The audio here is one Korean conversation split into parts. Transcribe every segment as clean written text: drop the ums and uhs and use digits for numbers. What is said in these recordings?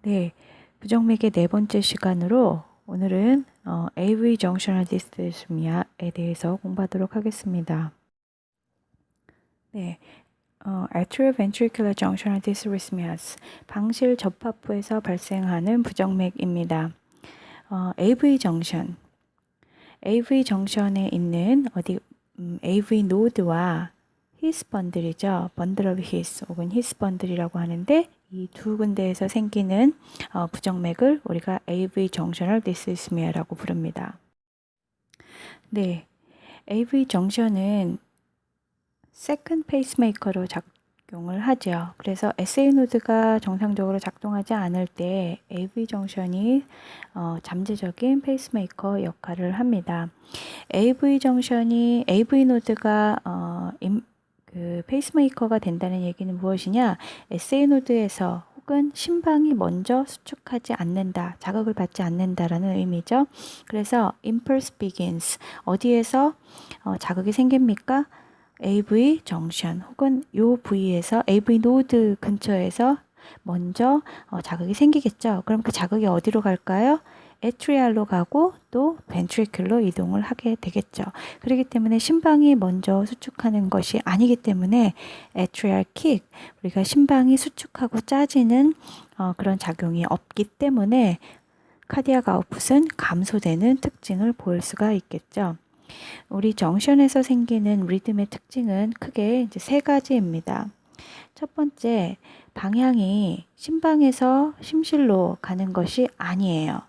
네, 부정맥의 네 번째 시간으로 오늘은 AV 정셔널 디스미아에 대해서 공부하도록 하겠습니다. 네, atrioventricular junctional dysrhythmias, 방실 접합부에서 발생하는 부정맥입니다. AV 정션, AV 정션에 있는 AV 노드와 히스 번들이죠. 번들 오브 히스 혹은 히스 번들이라고 하는데 이 두 군데에서 생기는 부정맥을 우리가 AV 정셔널 디스미아라고 부릅니다. 네, AV 정션은 세컨드 페이스메이커로 작용을 하죠. 그래서 SA 노드가 정상적으로 작동하지 않을 때 AV 정션이 잠재적인 페이스메이커 역할을 합니다. AV 노드가 페이스메이커가 된다는 얘기는 무엇이냐? SA 노드에서 혹은 심방이 먼저 수축하지 않는다, 자극을 받지 않는다라는 의미죠. 그래서 impulse begins, 어디에서 자극이 생깁니까? AV 정션 혹은 요 부위에서 AV 노드 근처에서 먼저 자극이 생기겠죠. 그럼 그 자극이 어디로 갈까요? 에트리알로 가고 또 벤트리클로 이동을 하게 되겠죠. 그렇기 때문에 심방이 먼저 수축하는 것이 아니기 때문에 에트리알 킥, 우리가 심방이 수축하고 짜지는 그런 작용이 없기 때문에 카디악 아웃풋은 감소되는 특징을 보일 수가 있겠죠. 우리 정션에서 생기는 리듬의 특징은 크게 이제 세 가지입니다. 첫 번째, 방향이 심방에서 심실로 가는 것이 아니에요.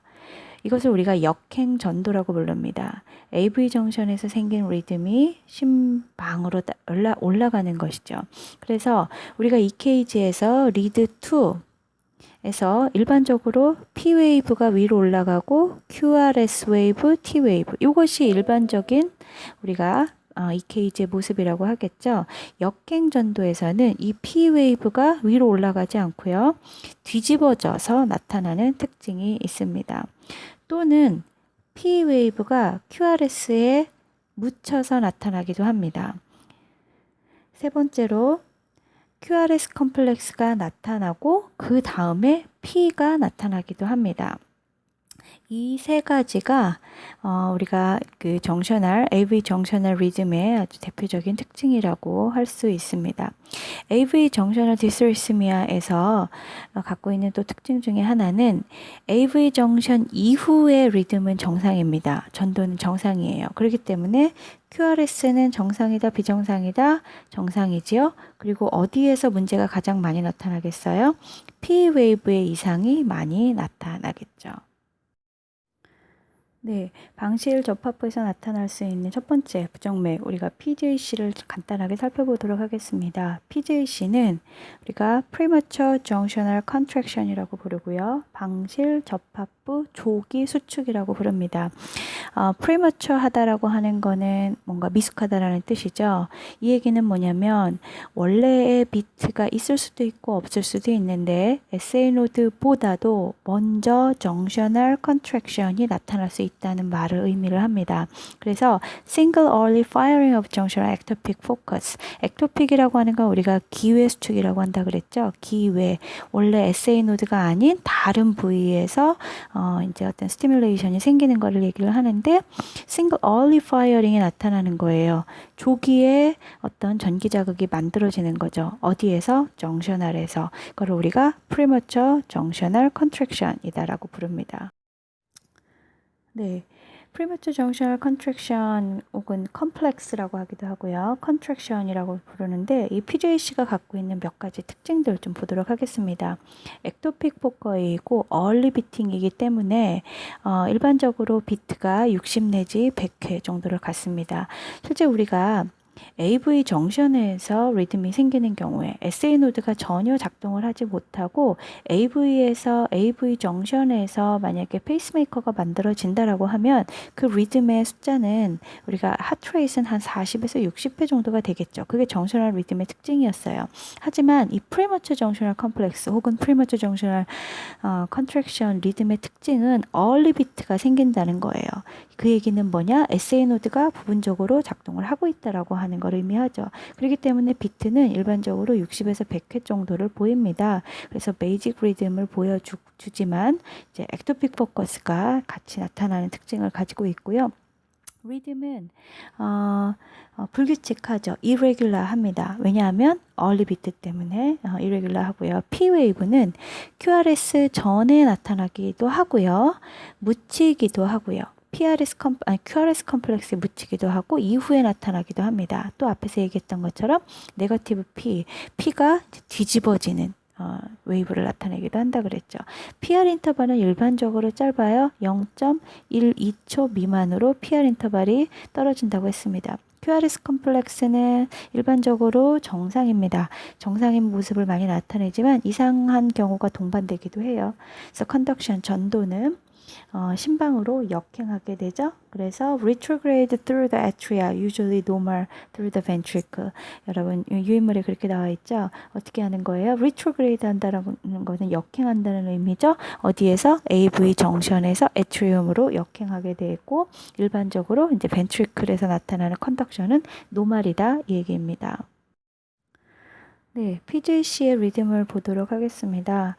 이것을 우리가 역행 전도라고 부릅니다. AV 정션에서 생긴 리듬이 심방으로 올라가는 것이죠. 그래서 우리가 EKG에서 리드 2에서 일반적으로 P 웨이브가 위로 올라가고 QRS 웨이브, T 웨이브, 이것이 일반적인 우리가 EKG의 모습이라고 하겠죠. 역행 전도에서는 이 P 웨이브가 위로 올라가지 않고요, 뒤집어져서 나타나는 특징이 있습니다. 또는 P 웨이브가 QRS에 묻혀서 나타나기도 합니다. 세 번째로 QRS 컴플렉스가 나타나고 그 다음에 P가 나타나기도 합니다. 이 세 가지가 우리가 그 AV 정셔널 리듬의 아주 대표적인 특징이라고 할 수 있습니다. AV 정셔널 디스리스미아에서 갖고 있는 또 특징 중에 하나는 AV 정션 이후의 리듬은 정상입니다. 전도는 정상이에요. 그렇기 때문에 QRS는 정상이다, 비정상이다, 정상이지요. 그리고 어디에서 문제가 가장 많이 나타나겠어요? P 웨이브의 이상이 많이 나타나겠죠. 네, 방실 접합부에서 나타날 수 있는 첫 번째 부정맥, 우리가 PJC를 간단하게 살펴보도록 하겠습니다. PJC는 우리가 Premature Junctional Contraction이라고 부르고요. 방실 접합부 조기 수축이라고 부릅니다. Premature 하다라고 하는 거는 뭔가 미숙하다라는 뜻이죠. 이 얘기는 뭐냐면 원래의 비트가 있을 수도 있고 없을 수도 있는데 SA 노드보다도 먼저 정셔널 컨트랙션이 나타날 수 있다는 말을 의미를 합니다. 그래서 single early firing of junctional ectopic focus, ectopic이라고 하는 건 우리가 기회 수축이라고 한다 그랬죠. 기회, 원래 SA 노드가 아닌 다른 부위에서 이제 어떤 스티뮬레이션이 생기는 거를 얘기를 하는데 single early firing이 나타나는 거예요. 조기에 어떤 전기 자극이 만들어지는 거죠. 어디에서? 정셔널에서. 그걸 우리가 premature junctional contraction이다라고 부릅니다. 네, premature junctional contraction 혹은 complex라고 하기도 하고요. contraction이라고 부르는데 이 PJC가 갖고 있는 몇 가지 특징들 좀 보도록 하겠습니다. ectopic foci이고 early beating이기 때문에 일반적으로 비트가 60 내지 100회 정도를 갖습니다. 실제 우리가 AV 정션에서 리듬이 생기는 경우에 SA 노드가 전혀 작동을 하지 못하고 AV 정션에서 만약에 페이스메이커가 만들어진다라고 하면 그 리듬의 숫자는 우리가 하트레이트는 한 40에서 60회 정도가 되겠죠. 그게 정셔널 리듬의 특징이었어요. 하지만 이 프리머처 정셔널 컴플렉스 혹은 프리머처 정셔널 컨트랙션 리듬의 특징은 얼리 비트가 생긴다는 거예요. 그 얘기는 뭐냐? SA 노드가 부분적으로 작동을 하고 있다라고 하는 걸 의미하죠. 그렇기 때문에 비트는 일반적으로 60에서 100회 정도를 보입니다. 그래서 베이직 리듬을 보여주지만 이제 엑토픽 포커스가 같이 나타나는 특징을 가지고 있고요. 리듬은 불규칙하죠. irregular합니다. 왜냐하면 early beat 때문에 irregular하고요. P 웨이브는 QRS 전에 나타나기도 하고요. 묻히기도 하고요. QRS 컴플렉스에 묻히기도 하고 이후에 나타나기도 합니다. 또 앞에서 얘기했던 것처럼 네거티브 P가 뒤집어지는 웨이브를 나타내기도 한다 그랬죠. PR 인터벌은 일반적으로 짧아요. 0.12초 미만으로 PR 인터벌이 떨어진다고 했습니다. QRS 컴플렉스는 일반적으로 정상입니다. 정상인 모습을 많이 나타내지만 이상한 경우가 동반되기도 해요. 그래서 컨덕션 전도는 심방으로 역행하게 되죠. 그래서 retrograde through the atria, usually normal through the ventricle. 여러분 유인물에 그렇게 나와 있죠. 어떻게 하는 거예요? retrograde 한다는 것은 역행한다는 의미죠. 어디에서? AV 정션에서 atrium으로 역행하게 되고 일반적으로 이제 ventricle에서 나타나는 컨덕션은 노말이다 이 얘기입니다. 네, PJC의 리듬을 보도록 하겠습니다.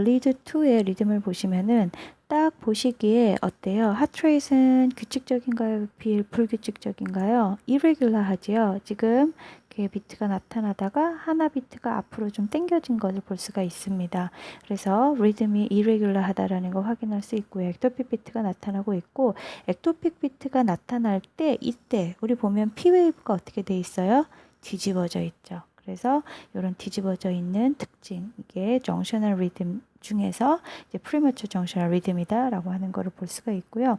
리드 2의 리듬을 보시면은 딱 보시기에 어때요? 하트레이트는 규칙적인가요? 불규칙적인가요? irregular하지요. 지금 이렇게 비트가 나타나다가 하나 비트가 앞으로 좀 당겨진 것을 볼 수가 있습니다. 그래서 리듬이 irregular하다라는 걸 확인할 수 있고요. 엑토픽 비트가 나타나고 있고 엑토픽 비트가 나타날 때 이때 우리 보면 P 웨이브가 어떻게 돼 있어요? 뒤집어져 있죠. 그래서 이런 뒤집어져 있는 특징, 이게 정셔널 리듬 중에서 이제 프리머처 정셔널 리듬이다라고 하는 것을 볼 수가 있고요.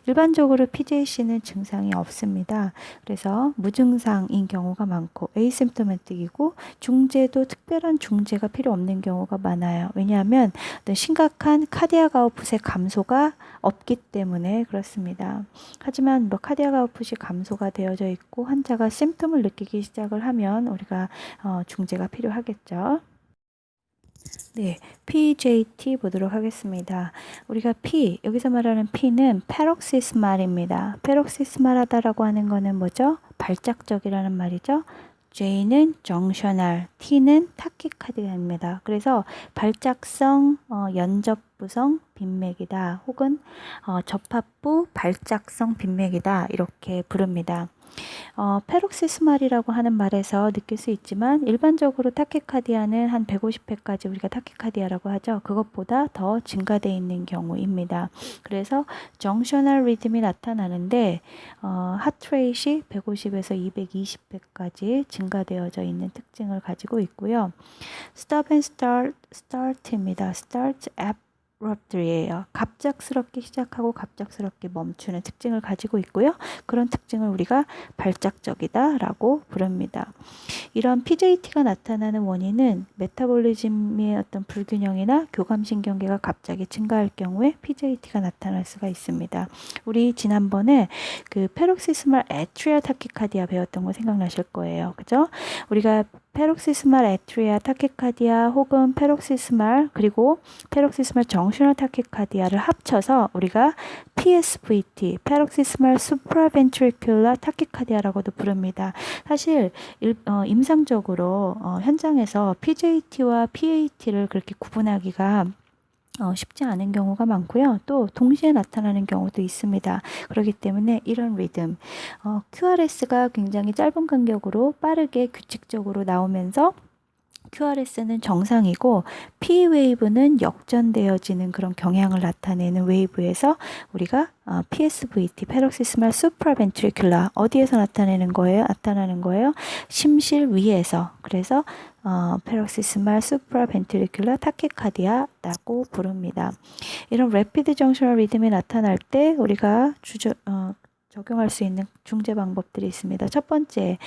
일반적으로 PJC는 증상이 없습니다. 그래서 무증상인 경우가 많고 에이심토매틱이고 중재도 특별한 중재가 필요 없는 경우가 많아요. 왜냐하면 어떤 심각한 카디악 아웃풋의 감소가 없기 때문에 그렇습니다. 하지만 뭐 카디악 아웃풋이 감소가 되어져 있고 환자가 심텀을 느끼기 시작을 하면 우리가 중재가 필요하겠죠. 네, PJT 보도록 하겠습니다. 우리가 여기서 말하는 P는 페록시스말입니다. 페록시스말하다라고 하는 거는 뭐죠? 발작적이라는 말이죠. J는 정셔널, T는 타키카디아입니다. 그래서 발작성, 연접부성 빈맥이다. 혹은 접합부 발작성 빈맥이다. 이렇게 부릅니다. 페록시스말이라고 하는 말에서 느낄 수 있지만 일반적으로 타키카디아는 한 150회까지 우리가 타키카디아라고 하죠. 그것보다 더 증가되어 있는 경우입니다. 그래서 정셔널 리듬이 나타나는데 하트레이트이 150에서 220회까지 증가되어져 있는 특징을 가지고 있고요. Stop and start입니다. Start abruptly예요. 갑작스럽게 시작하고 갑작스럽게 멈추는 특징을 가지고 있고요. 그런 특징을 우리가 발작적이다라고 부릅니다. 이런 PJT가 나타나는 원인은 메타볼리즘의 어떤 불균형이나 교감신경계가 갑자기 증가할 경우에 PJT가 나타날 수가 있습니다. 우리 지난번에 그 페록시스말 애트리아 타키카디아 배웠던 거 생각나실 거예요. 그죠? 우리가 페록시스말 애트리아 타키카디아 혹은 페록시스말 그리고 페록시스말 정셔널 타키카디아를 합쳐서 우리가 PSVT, 페록시스말 수프라벤트리큘러 타키카디아라고도 부릅니다. 사실 임상적으로 현장에서 PJT와 PAT를 그렇게 구분하기가 쉽지 않은 경우가 많고요. 또 동시에 나타나는 경우도 있습니다. 그렇기 때문에 이런 리듬, QRS가 굉장히 짧은 간격으로 빠르게 규칙적으로 나오면서 QRS는 정상이고 P 웨이브는 역전되어지는 그런 경향을 나타내는 웨이브에서 우리가 PSVT, 페록시스말 수프라벤트리큘러 어디에서 나타나는 거예요? 심실 위에서. 그래서 페록시스말 수프라벤트리큘러 타키카디아라고 부릅니다. 이런 래피드 정셔널 리듬이 나타날 때 우리가 적용할 수 있는 중재 방법들이 있습니다. 첫 번째,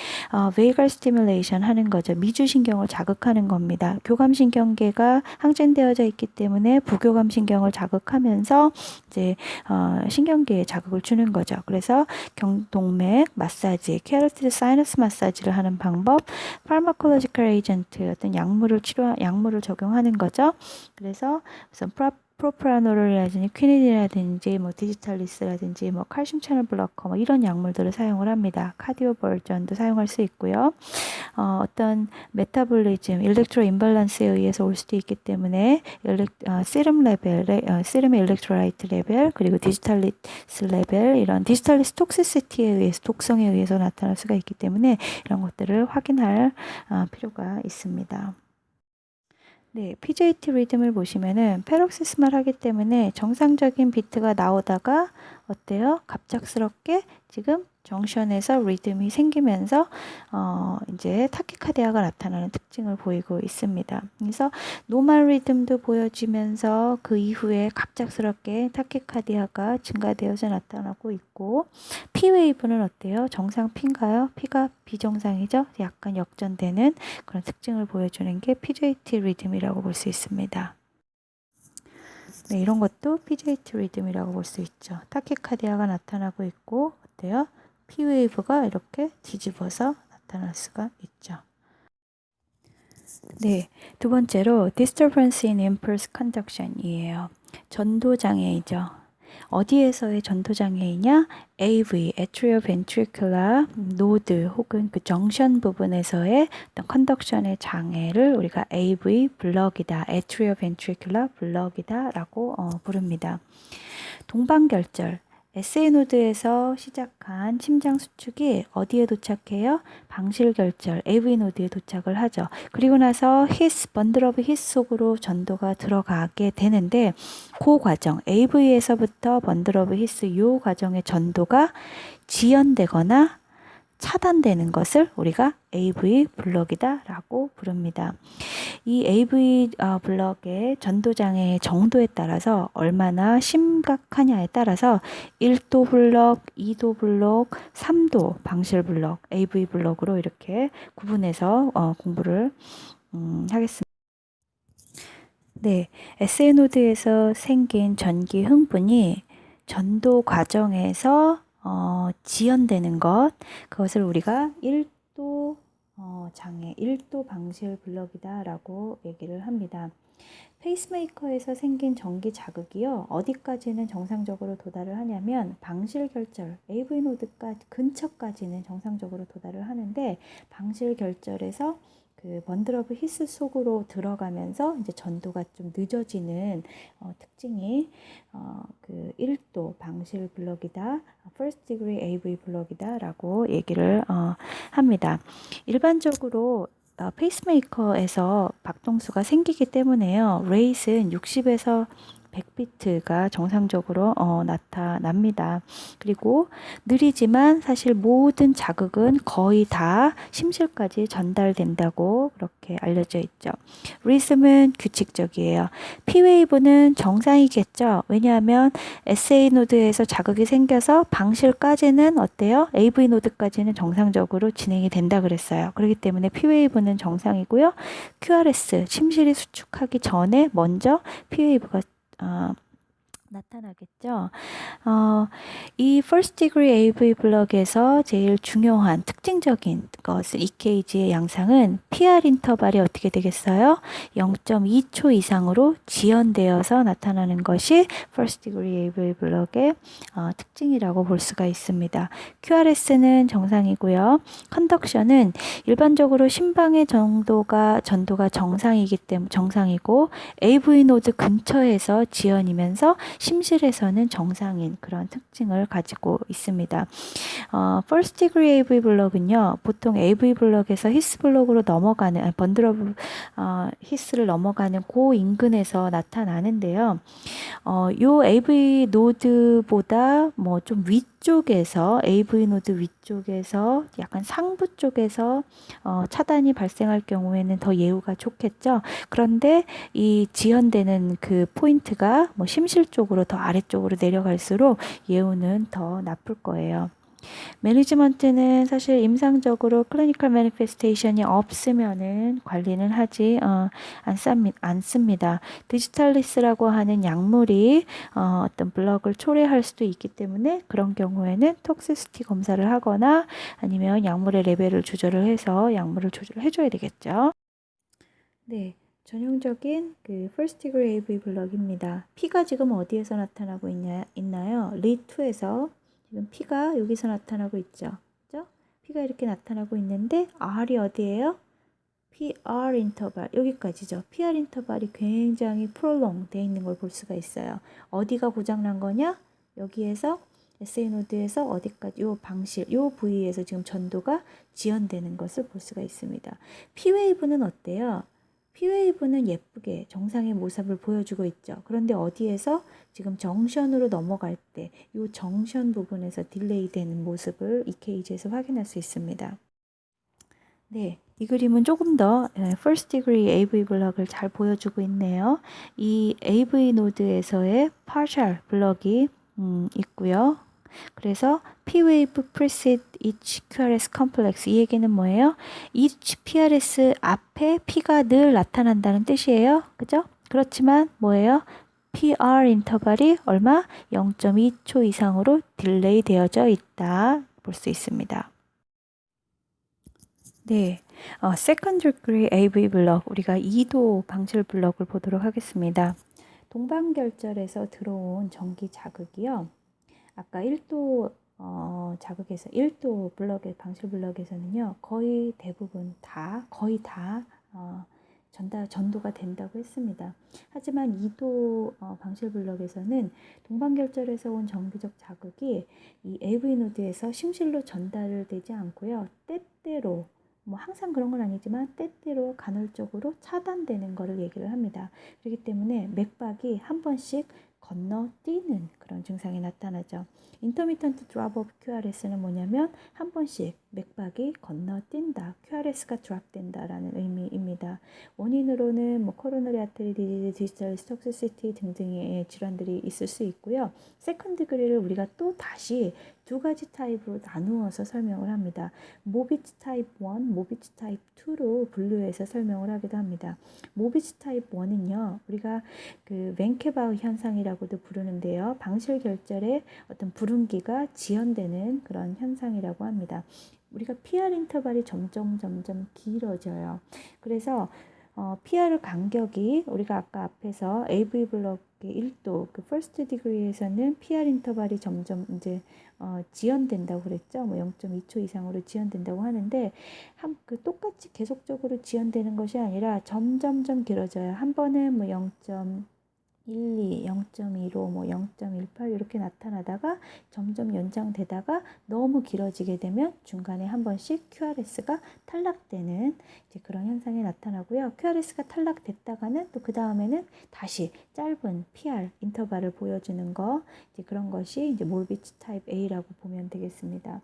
vagal stimulation 하는 거죠. 미주신경을 자극하는 겁니다. 교감신경계가 항진되어져 있기 때문에 부교감신경을 자극하면서 이제 신경계에 자극을 주는 거죠. 그래서 경동맥 마사지, 캐로티드 사이너스 마사지를 하는 방법, pharmacological agent 어떤 약물을 적용하는 거죠. 그래서 우선 프로프라놀이라든지 퀴닌이라든지 뭐 디지탈리스라든지 뭐 칼슘 채널 블로커 뭐 이런 약물들을 사용을 합니다. 카디오버전도 사용할 수 있고요. 어떤 메타볼리즘, 일렉트로 임밸런스에 의해서 올 수도 있기 때문에 세럼 레벨, 세럼의 일렉트로라이트 레벨, 그리고 디지탈리스 레벨, 이런 디지탈리스 톡시시티에 의해서, 독성에 의해서 나타날 수가 있기 때문에 이런 것들을 확인할 필요가 있습니다. 네, PJT 리듬을 보시면은 패럭시스말 하기 때문에 정상적인 비트가 나오다가 어때요? 갑작스럽게 지금 정션에서 리듬이 생기면서 이제 타키카디아가 나타나는 특징을 보이고 있습니다. 그래서 노멀 리듬도 보여지면서 그 이후에 갑작스럽게 타키카디아가 증가되어서 나타나고 있고, P웨이브는 어때요? 정상 P인가요? P가 비정상이죠? 약간 역전되는 그런 특징을 보여주는 게 PJT 리듬이라고 볼 수 있습니다. 네, 이런 것도 PJT 리듬이라고 볼 수 있죠. 타키카디아가 나타나고 있고, 어때요? P웨이브가 이렇게 뒤집어서 나타날 수가 있죠. 네, 두 번째로 Disturbance in Impulse Conduction이에요. 전도장애이죠. 어디에서의 전도장애이냐? AV, Atrioventricular Node 혹은 그 정션 부분에서의 어떤 컨덕션의 장애를 우리가 AV 블럭이다, Atrioventricular 블럭이다 라고 부릅니다. 동반결절, SA 노드에서 시작한 심장 수축이 어디에 도착해요? 방실결절, AV 노드에 도착을 하죠. 그리고 나서 번들 오브 히스 속으로 전도가 들어가게 되는데, 그 과정, AV에서부터 번들 오브 히스 요 과정의 전도가 지연되거나 차단되는 것을 우리가 AV 블럭이다 라고 부릅니다. 이 AV 블럭의 전도장애의 정도에 따라서 얼마나 심각하냐에 따라서 1도 블럭, 2도 블럭, 3도 방실 블럭, AV 블럭으로 이렇게 구분해서 공부를 하겠습니다. 네, SA 노드에서 생긴 전기 흥분이 전도 과정에서 지연되는 것, 그것을 우리가 1도 장애, 1도 방실 블럭이다 라고 얘기를 합니다. 페이스메이커에서 생긴 전기 자극이요, 어디까지는 정상적으로 도달을 하냐면 방실결절, AV 노드까지 근처까지는 정상적으로 도달을 하는데, 방실결절에서 그 번들 오브 히스 속으로 들어가면서 이제 전도가 좀 늦어지는 특징이 그 1도 방실 블럭이다, first degree AV 블럭이다 라고 얘기를 합니다. 일반적으로 페이스메이커에서 박동수가 생기기 때문에요, 레이스는 60에서 100비트가 정상적으로 나타납니다. 그리고 느리지만 사실 모든 자극은 거의 다 심실까지 전달된다고 그렇게 알려져 있죠. 리듬은 규칙적이에요. P웨이브는 정상이겠죠. 왜냐하면 SA 노드에서 자극이 생겨서 방실까지는 어때요? AV 노드까지는 정상적으로 진행이 된다 그랬어요. 그렇기 때문에 P웨이브는 정상이고요. QRS, 심실이 수축하기 전에 먼저 P웨이브가 나타나겠죠. 이 first degree AV 블럭에서 제일 중요한 특징적인 것은 EKG의 양상은 PR 인터벌이 어떻게 되겠어요? 0.2초 이상으로 지연되어서 나타나는 것이 first degree AV 블럭의 특징이라고 볼 수가 있습니다. QRS는 정상이고요. 컨덕션은 일반적으로 심방의 전도가 정상이기 때문에 정상이고, AV 노드 근처에서 지연이면서 심실에서는 정상인 그런 특징을 가지고 있습니다. first degree AV 블럭은요, 보통 AV 블럭에서 히스 블럭으로 넘어가는, 번들 오브 히스를 넘어가는 그 인근에서 나타나는데요. 요 AV 노드보다 뭐 좀 위쪽에서, AV 노드 위쪽에서 약간 상부 쪽에서 차단이 발생할 경우에는 더 예후가 좋겠죠. 그런데 이 지연되는 그 포인트가 뭐 심실 쪽으로 더 아래쪽으로 내려갈수록 예후는 더 나쁠 거예요. 매니지먼트는 사실 임상적으로 클리니컬 매니페스테이션이 없으면은 관리는 하지 않습니다. 디지탈리스라고 하는 약물이 어떤 블럭을 초래할 수도 있기 때문에 그런 경우에는 톡시시티 검사를 하거나 아니면 약물의 레벨을 조절을 해서 약물을 조절을 해줘야 되겠죠. 네. 전형적인 그 first degree AV 블럭입니다. P가 지금 어디에서 나타나고 있나요? lead2에서 지금 P가 여기서 나타나고 있죠. 그죠? P가 이렇게 나타나고 있는데 R이 어디예요? PR 인터벌 여기까지죠. PR 인터벌이 굉장히 prolong 돼 있는 걸 볼 수가 있어요. 어디가 고장난 거냐? 여기에서 SA 노드에서 어디까지 요 방실 요 부위에서 지금 전도가 지연되는 것을 볼 수가 있습니다. P 웨이브는 어때요? P 웨이브는 예쁘게 정상의 모습을 보여주고 있죠. 그런데 어디에서 지금 정션으로 넘어갈 때 요 정션 부분에서 딜레이 되는 모습을 EKG에서 확인할 수 있습니다. 네, 이 그림은 조금 더 first degree AV 블럭을 잘 보여주고 있네요. 이 AV 노드에서의 partial 블럭이 있고요. 그래서 P-wave precede each QRS complex. 이 얘기는 뭐예요? each PRS 앞에 P가 늘 나타난다는 뜻이에요. 그죠? 그렇지만 뭐예요? PR 인터벌이 얼마? 0.2초 이상으로 딜레이 되어져 있다. 볼 수 있습니다. 네, second degree AV 블럭, 우리가 2도 방실 블럭을 보도록 하겠습니다. 동방결절에서 들어온 전기 자극이요. 아까 1도 자극에서 1도 블럭의 방실 블럭에서는요. 거의 대부분 거의 다 전도가 된다고 했습니다. 하지만 2도 방실 블럭에서는 동방결절에서 온 전기적 자극이 이 AV 노드에서 심실로 전달되지 않고요. 때때로 뭐 항상 그런 건 아니지만 때때로 간헐적으로 차단되는 것을 얘기를 합니다. 그렇기 때문에 맥박이 한 번씩 건너뛰는 그런 증상이 나타나죠. Intermittent drop of QRS는 뭐냐면 한 번씩 맥박이 건너뛴다. QRS가 드랍된다라는 의미입니다. 원인으로는 뭐 코로너리 아테리 디지즈, 디지털 톡시시티 등등의 질환들이 있을 수 있고요. 세컨드 디그리를 우리가 또 다시 두 가지 타입으로 나누어서 설명을 합니다. 모비츠 타입 1, 모비츠 타입 2로 분류해서 설명을 하기도 합니다. 모비츠 타입 1은요. 우리가 그 웬케바우 현상이라고도 부르는데요. 방실 결절에 어떤 부름기가 지연되는 그런 현상이라고 합니다. 우리가 PR 인터벌이 점점 길어져요. 그래서 PR 간격이 우리가 아까 앞에서 AV 블럭의 1도 그 first degree에서는 PR 인터벌이 점점 이제 지연된다고 그랬죠. 뭐 0.2초 이상으로 지연된다고 하는데 그 똑같이 계속적으로 지연되는 것이 아니라 점점점 길어져요. 한 번은 뭐 0.12, 0.15, 뭐 0.18 이렇게 나타나다가 점점 연장되다가 너무 길어지게 되면 중간에 한 번씩 QRS가 탈락되는 이제 그런 현상이 나타나고요. QRS가 탈락됐다가는 또 그 다음에는 다시 짧은 PR 인터벌을 보여주는 거 이제 그런 것이 이제 몰비츠 타입 A라고 보면 되겠습니다.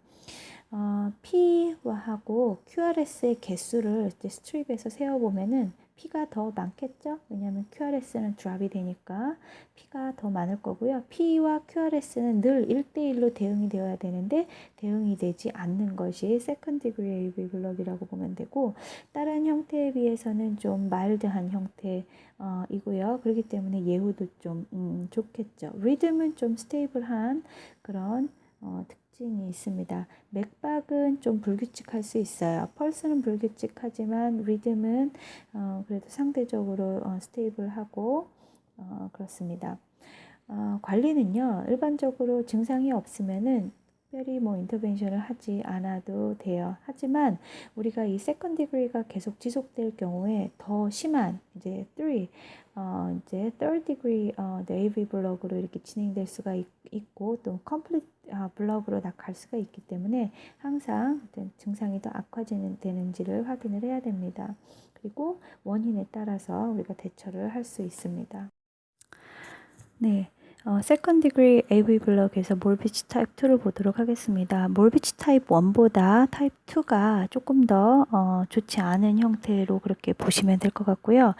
P하고 QRS의 개수를 이제 스트립에서 세어보면은 P가 더 많겠죠? 왜냐하면 QRS는 드랍이 되니까 P가 더 많을 거고요. P와 QRS는 늘 1대1로 대응이 되어야 되는데 대응이 되지 않는 것이 세컨드 디그리 AV 블럭이라고 보면 되고 다른 형태에 비해서는 좀 마일드한 형태이고요. 그렇기 때문에 예후도 좀 좋겠죠. 리듬은 좀 스테이블한 그런 특징이 있습니다. 맥박은 좀 불규칙할 수 있어요. 펄스는 불규칙하지만 리듬은 그래도 상대적으로 스테이블하고 그렇습니다. 관리는요. 일반적으로 증상이 없으면은 특별히 뭐 인터벤션을 하지 않아도 돼요. 하지만 우리가 이 세컨드 디그리가 계속 지속될 경우에 더 심한 이제 이제 third degree AV 블럭으로 이렇게 진행될 수가 있고 또 complete 블럭으로 갈 수가 있기 때문에 항상 증상이 더 악화되는지를 확인을 해야 됩니다. 그리고 원인에 따라서 우리가 대처를 할 수 있습니다. 네. 세컨드 디그리 AV 블럭에서 몰비츠 타입 2를 보도록 하겠습니다. 몰비츠 타입 1보다 타입 2가 조금 더 좋지 않은 형태로 그렇게 보시면 될 것 같고요.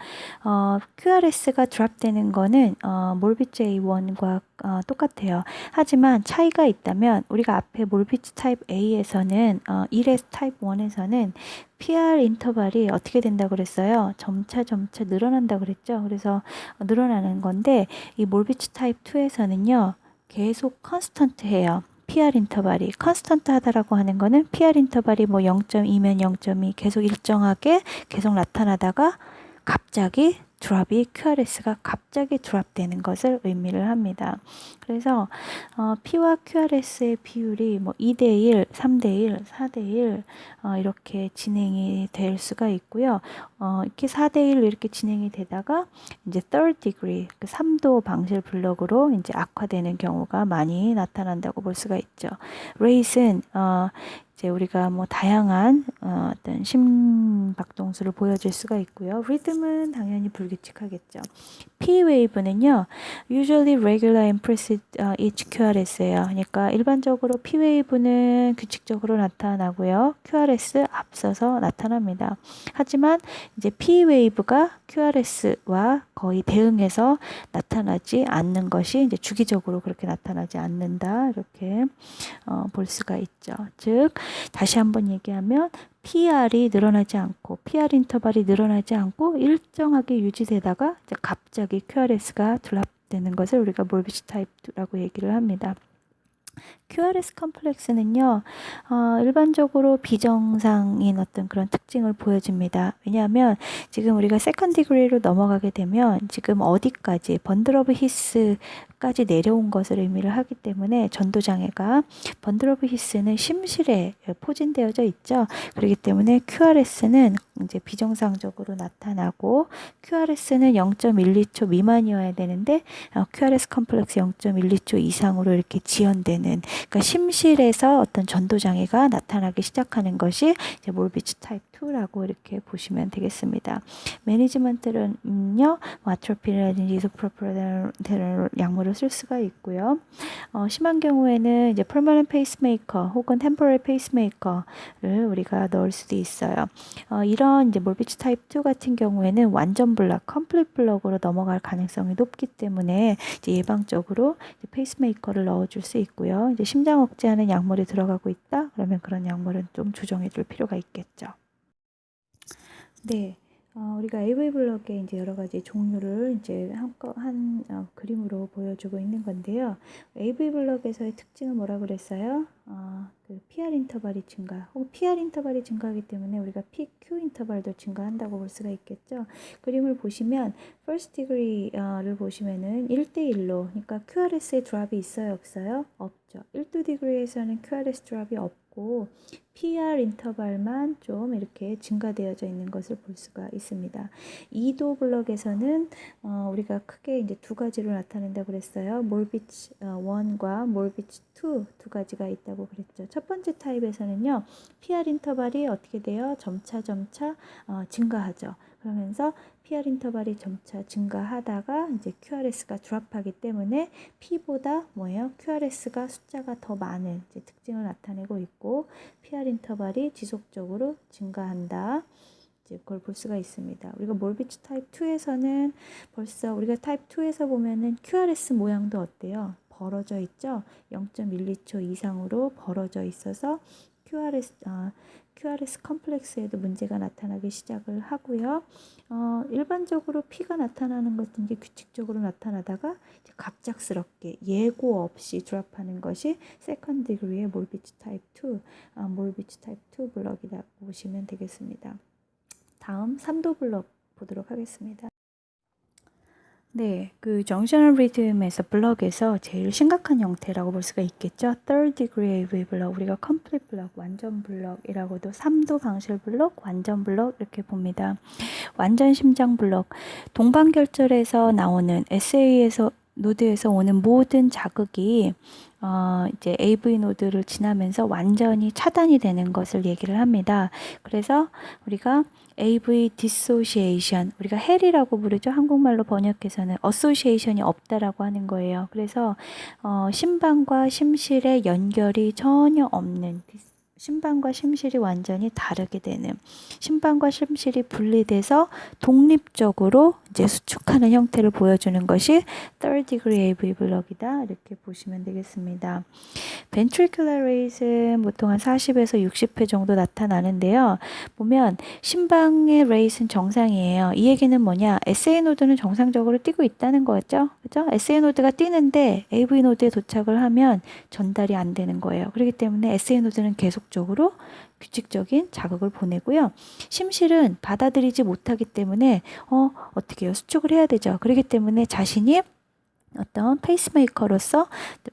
QRS가 드랍되는 거는 몰비츠 A1과 똑같아요. 하지만 차이가 있다면 우리가 앞에 몰비츠 타입 A에서는 1에서 타입 1에서는 PR 인터벌이 어떻게 된다고 그랬어요? 점차 늘어난다고 그랬죠. 그래서 늘어나는 건데 이 몰비츠 타입 2에서는요. 계속 컨스턴트해요. PR 인터벌이 컨스턴트 하다라고 하는 거는 PR 인터벌이 뭐 0.2면 0.2 계속 일정하게 계속 나타나다가 갑자기 드랍이 QRS가 갑자기 드랍되는 것을 의미를 합니다. 그래서 P와 QRS의 비율이 뭐 2대1, 3대1, 4대1 이렇게 진행이 될 수가 있고요. 이렇게 4대1 이렇게 진행이 되다가 이제 third degree, 그 3도 방실 블럭으로 이제 악화되는 경우가 많이 나타난다고 볼 수가 있죠. rate은 이제 우리가 뭐 다양한 어떤 심박동수를 보여줄 수가 있고요. 리듬은 당연히 불규칙하겠죠. P 웨이브는요, usually regular implicit each QRS예요. 그러니까 일반적으로 P 웨이브는 규칙적으로 나타나고요. QRS 앞서서 나타납니다. 하지만 이제 P 웨이브가 QRS와 거의 대응해서 나타나지 않는 것이 이제 주기적으로 그렇게 나타나지 않는다. 이렇게 볼 수가 있죠. 즉 다시 한번 얘기하면 PR이 늘어나지 않고 PR 인터벌이 늘어나지 않고 일정하게 유지되다가 이제 갑자기 QRS가 드랍되는 것을 우리가 몰비지 타입라고 얘기를 합니다. QRS 컴플렉스는요, 일반적으로 비정상인 어떤 그런 특징을 보여줍니다. 왜냐하면 지금 우리가 세컨 디그리로 넘어가게 되면 지금 어디까지 번들 오브 히스까지 내려온 것을 의미를 하기 때문에 전도장애가 번들 오브 히스는 심실에 포진되어져 있죠. 그렇기 때문에 QRS는 이제 비정상적으로 나타나고 QRS는 0.12초 미만이어야 되는데 QRS 컴플렉스 0.12초 이상으로 이렇게 지연되는, 그러니까 심실에서 어떤 전도 장애가 나타나기 시작하는 것이 이제 몰비지 타입 2라고 이렇게 보시면 되겠습니다. 매니지먼트는요, 아트로피라든지 이소프로폴 약물을 쓸 수가 있고요. 심한 경우에는 이제 퍼머넌트 페이스메이커 혹은 템포럴 페이스메이커를 우리가 넣을 수도 있어요. 이런 이제 몰비지 타입 2 같은 경우에는 완전 블락, 컴플릿 블럭으로 넘어갈 가능성이 높기 때문에 이제 예방적으로 이제 페이스메이커를 넣어줄 수 있고요. 이제 심장 억제하는 약물이 들어가고 있다? 그러면 그런 약물은 좀 조정해 줄 필요가 있겠죠. 네. 우리가 AV 블럭의 이제 여러 가지 종류를 이제 그림으로 보여주고 있는 건데요. AV 블럭에서의 특징은 뭐라고 그랬어요? 그 PR 인터벌이 증가, 혹은 PR 인터벌이 증가하기 때문에 우리가 PQ 인터벌도 증가한다고 볼 수가 있겠죠. 그림을 보시면 first degree를 보시면은 1대1로, 그러니까 QRS의 드랍이 있어요, 없어요? 없죠. 1도 degree에서는 QRS 드랍이 없고 PR 인터벌만 좀 이렇게 증가되어져 있는 것을 볼 수가 있습니다. 2도 블럭에서는 우리가 크게 이제 두 가지로 나타낸다고 그랬어요. 몰비지 1과 몰비지 2 두 가지가 있다고 그랬죠. 첫 번째 타입에서는요, PR 인터벌이 어떻게 돼요? 점차 증가하죠. 그러면서 PR 인터벌이 점차 증가하다가 이제 QRS가 드랍하기 때문에 P보다 뭐예요? QRS가 숫자가 더 많은 이제 특징을 나타내고 있고, PR 인터벌이 지속적으로 증가한다. 이제 그걸 볼 수가 있습니다. 우리가 몰비지 타입 2에서는 벌써 우리가 타입 2에서 보면은 QRS 모양도 어때요? 벌어져 있죠? 0.12초 이상으로 벌어져 있어서 QRS 컴플렉스에도 문제가 나타나기 시작을 하고요. 일반적으로 P가 나타나는 것은 이제 규칙적으로 나타나다가 이제 갑작스럽게 예고 없이 드랍하는 것이 세컨드 디그리의 몰비지 타입 2, 몰비지 타입 2 블럭이라고 보시면 되겠습니다. 다음 3도 블럭 보도록 하겠습니다. 네, 그 정셔널 리듬에서 블럭에서 제일 심각한 형태라고 볼 수가 있겠죠. third degree AV 블럭, 우리가 complete 블럭, 완전 블럭이라고도 3도 방실 블럭, 완전 블럭 이렇게 봅니다. 완전 심장 블럭, 동반결절에서 나오는 SA에서 노드에서 오는 모든 자극이 이제 AV 노드를 지나면서 완전히 차단이 되는 것을 얘기를 합니다. 그래서 우리가 AV dissociation, 우리가 헬이라고 부르죠. 한국말로 번역해서는 association이 없다라고 하는 거예요. 그래서 심방과 심실의 연결이 전혀 없는, 심방과 심실이 완전히 다르게 되는, 심방과 심실이 분리돼서 독립적으로 이제 수축하는 형태를 보여주는 것이 third degree AV 블럭이다. 이렇게 보시면 되겠습니다. ventricular rate은 보통 한 40에서 60회 정도 나타나는데요. 보면 심방의 rate은 정상이에요. 이 얘기는 뭐냐? SA 노드는 정상적으로 뛰고 있다는 거죠. 그죠? SA 노드가 뛰는데 AV 노드에 도착을 하면 전달이 안 되는 거예요. 그렇기 때문에 SA 노드는 계속 규칙적인 자극을 보내고요. 심실은 받아들이지 못하기 때문에 어떻게 해요? 수축을 해야 되죠. 그렇기 때문에 자신이 어떤 페이스메이커로서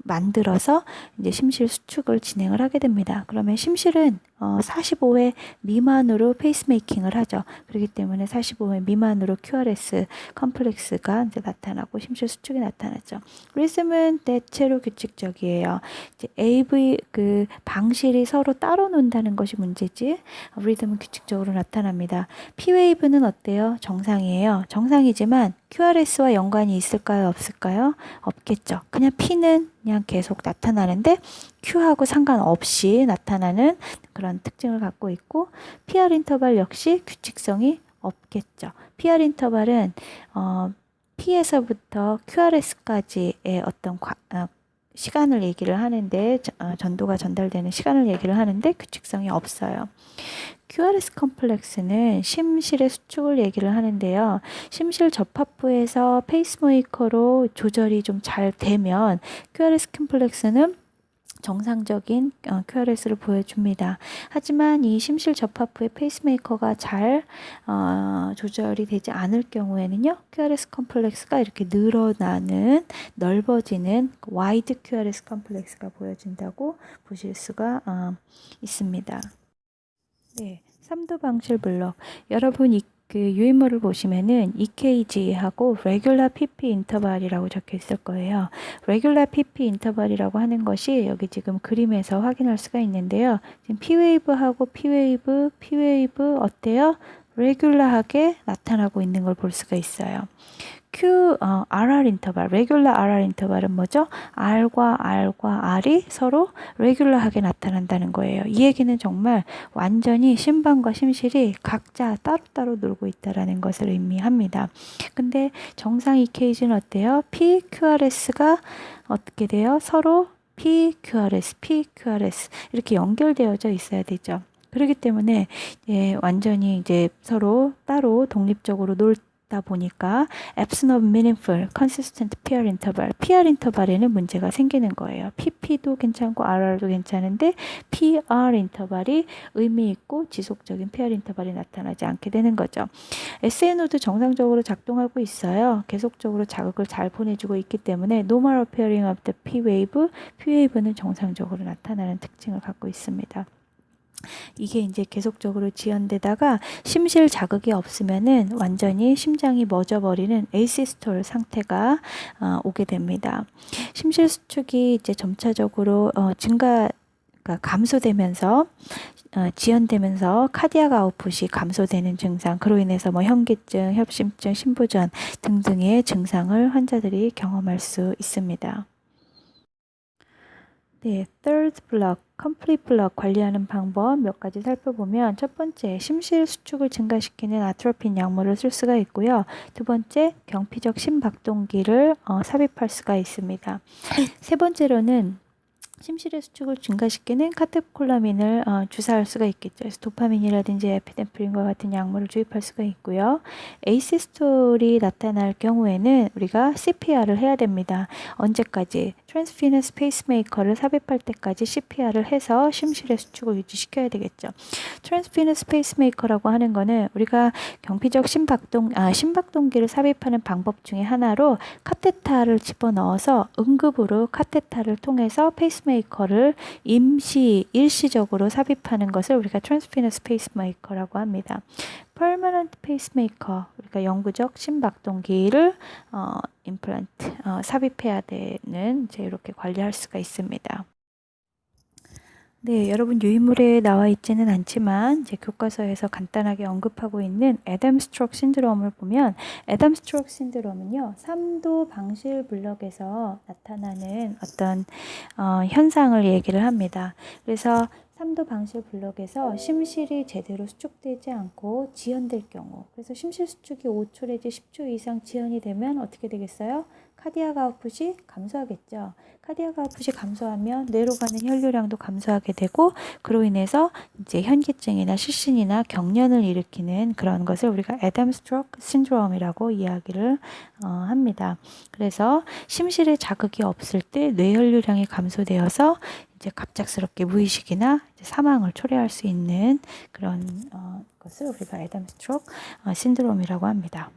만들어서 이제 심실 수축을 진행을 하게 됩니다. 그러면 심실은 45회 미만으로 페이스메이킹을 하죠. 그렇기 때문에 45회 미만으로 QRS 컴플렉스가 이제 나타나고 심실 수축이 나타나죠. 리듬은 대체로 규칙적이에요. 이제 AV 그 방실이 서로 따로 논다는 것이 문제지. 리듬은 규칙적으로 나타납니다. P웨이브는 어때요? 정상이에요. 정상이지만 QRS와 연관이 있을까요? 없을까요? 없겠죠. 그냥 P는 그냥 계속 나타나는데 Q하고 상관없이 나타나는 그런 특징을 갖고 있고 PR 인터벌 역시 규칙성이 없겠죠. PR 인터벌은 P에서부터 QRS까지의 어떤 시간을 얘기를 하는데 전도가 전달되는 시간을 얘기를 하는데 규칙성이 없어요. QRS 컴플렉스는 심실의 수축을 얘기를 하는데요. 심실 접합부에서 페이스메이커로 조절이 좀 잘 되면 QRS 컴플렉스는 정상적인 QRS를 보여줍니다. 하지만 이 심실 접합부의 페이스메이커가 잘 조절이 되지 않을 경우에는요. QRS 컴플렉스가 이렇게 늘어나는 넓어지는 와이드 QRS 컴플렉스가 보여진다고 보실 수가 있습니다. 네, 3도 방실 블록. 여러분 그 유인물을 보시면은 EKG하고 Regular PP 인터벌이라고 적혀 있을 거예요. Regular PP 인터벌이라고 하는 것이 여기 지금 그림에서 확인할 수가 있는데요. 지금 P웨이브하고 P웨이브 어때요? 레귤러하게 나타나고 있는 걸 볼 수가 있어요. RR 인터벌, 레귤러 RR 인터벌은 뭐죠? R과 R이 서로 레귤러하게 나타난다는 거예요. 이 얘기는 정말 완전히 심방과 심실이 각자 따로따로 놀고 있다라는 것을 의미합니다. 근데 정상 EKG는 어때요? PQRS가 어떻게 돼요? 서로 PQRS 이렇게 연결되어져 있어야 되죠. 그렇기 때문에 완전히 이제 서로 따로 독립적으로 놀다 보니까 absence of meaningful, consistent PR interval, PR 인터벌에는 문제가 생기는 거예요. PP도 괜찮고 RR도 괜찮은데 PR 인터벌이 의미 있고 지속적인 PR 인터벌이 나타나지 않게 되는 거죠. SNO도 정상적으로 작동하고 있어요. 계속적으로 자극을 잘 보내주고 있기 때문에 normal appearing of the Pwave는 정상적으로 나타나는 특징을 갖고 있습니다. 이게 이제 계속적으로 지연되다가 심실 자극이 없으면은 완전히 심장이 멎어버리는 에이시스톨 상태가 오게 됩니다. 심실 수축이 이제 점차적으로 그러니까 감소되면서 지연되면서 카디악 아웃풋이 감소되는 증상, 그로 인해서 뭐 현기증, 협심증, 심부전 등등의 증상을 환자들이 경험할 수 있습니다. 네, third block, complete block 관리하는 방법 몇 가지 살펴보면 첫 번째, 심실 수축을 증가시키는 아트로핀 약물을 쓸 수가 있고요. 두 번째, 경피적 심박동기를 삽입할 수가 있습니다. 세 번째로는 심실의 수축을 증가시키는 카테콜라민을 주사할 수가 있겠죠. 그래서 도파민이라든지 에피네프린과 같은 약물을 주입할 수가 있고요. 에이시스톨이 나타날 경우에는 우리가 CPR을 해야 됩니다. 언제까지? 트랜스피너스 페이스메이커를 삽입할 때까지 CPR을 해서 심실의 수축을 유지시켜야 되겠죠. 트랜스피너스 페이스메이커라고 하는 거는 우리가 경피적 심박동기를 삽입하는 방법 중에 하나로 카테타를 집어넣어서 응급으로 카테타를 통해서 페이스메이커를 일시적으로 삽입하는 것을 우리가 트랜스피너스 페이스메이커라고 합니다. 퍼머넌트 페이스메이커, 우리가 영구적 심박동기를 임플란트 삽입해야 되는 이제 이렇게 관리할 수가 있습니다. 네, 여러분 유인물에 나와 있지는 않지만 이제 교과서에서 간단하게 언급하고 있는 애덤 스트로크 신드롬을 보면 애덤 스트로크 신드롬은요, 3도 방실 블럭에서 나타나는 어떤 현상을 얘기를 합니다. 그래서 3도 방실 블럭에서 심실이 제대로 수축되지 않고 지연될 경우, 그래서 심실 수축이 5초 내지 10초 이상 지연이 되면 어떻게 되겠어요? 카디악 아웃풋이 감소하겠죠. 카디악 아웃풋이 감소하면 뇌로 가는 혈류량도 감소하게 되고, 그로 인해서 이제 현기증이나失神이나 경련을 일으키는 그런 것을 우리가 애덤 스트로크 신드롬이라고 이야기를 합니다. 그래서 심실에 자극이 없을 때 뇌혈류량이 감소되어서 이제 갑작스럽게 무의식이나 이제 사망을 초래할 수 있는 그런 것을 우리가 애덤 스트로크 신드롬이라고 합니다.